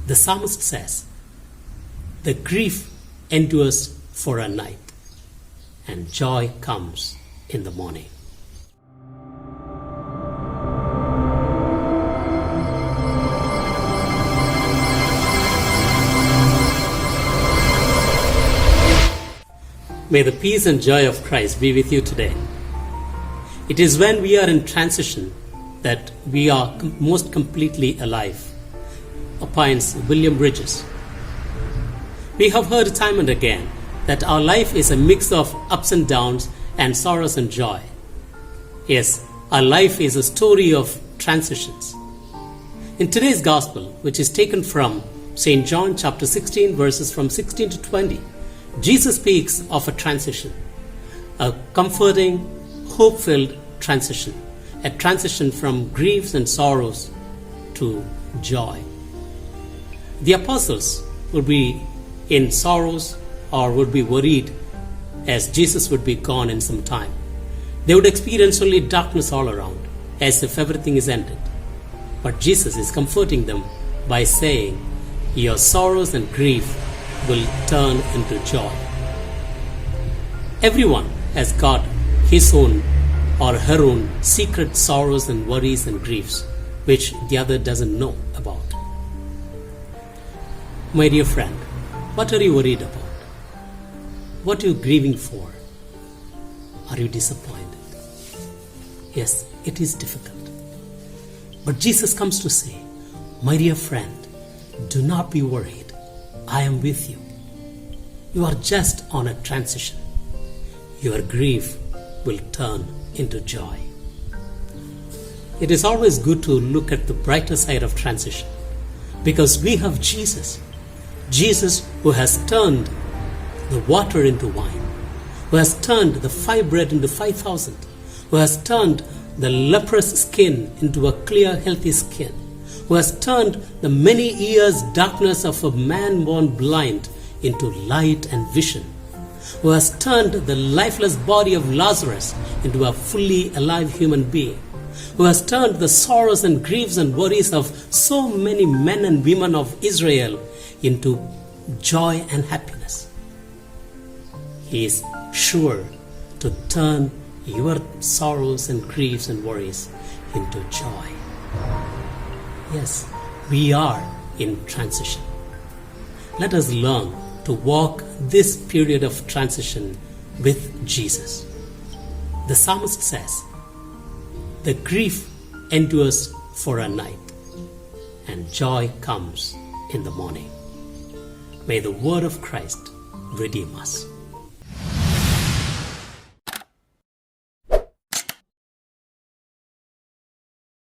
The psalmist says, "The grief endures for a night, and joy comes in the morning." May the peace and joy of Christ be with you today. It is when we are in transition that we are most completely alive, opines William Bridges. We have heard time and again that our life is a mix of ups and downs and sorrows and joy. Yes, our life is a story of transitions. In today's gospel, which is taken from St. John chapter 16, verses from 16 to 20, Jesus speaks of a transition, a comforting, hope-filled transition, a transition from griefs and sorrows to joy. The apostles would be in sorrows or would be worried as Jesus would be gone in some time. They would experience only darkness all around, as if everything is ended. But Jesus is comforting them by saying, "Your sorrows and grief will turn into joy." Everyone has got his own or her own secret sorrows and worries and griefs, which the other doesn't know about. My dear friend, what are you worried about? What are you grieving for? Are you disappointed? Yes, it is difficult. But Jesus comes to say, "My dear friend, do not be worried. I am with you. You are just on a transition. Your grief will turn into joy." It is always good to look at the brighter side of transition, because we have Jesus. Jesus who has turned the water into wine, who has turned the 5 bread into 5,000, who has turned the leprous skin into a clear, healthy skin, who has turned the many years' darkness of a man born blind into light and vision, who has turned the lifeless body of Lazarus into a fully alive human being, who has turned the sorrows and griefs and worries of so many men and women of Israel into joy and happiness. He is sure to turn your sorrows and griefs and worries into joy. Yes, we are in transition. Let us learn to walk this period of transition with Jesus. The psalmist says, "The grief endures for a night, and joy comes in the morning." May the word of Christ redeem us.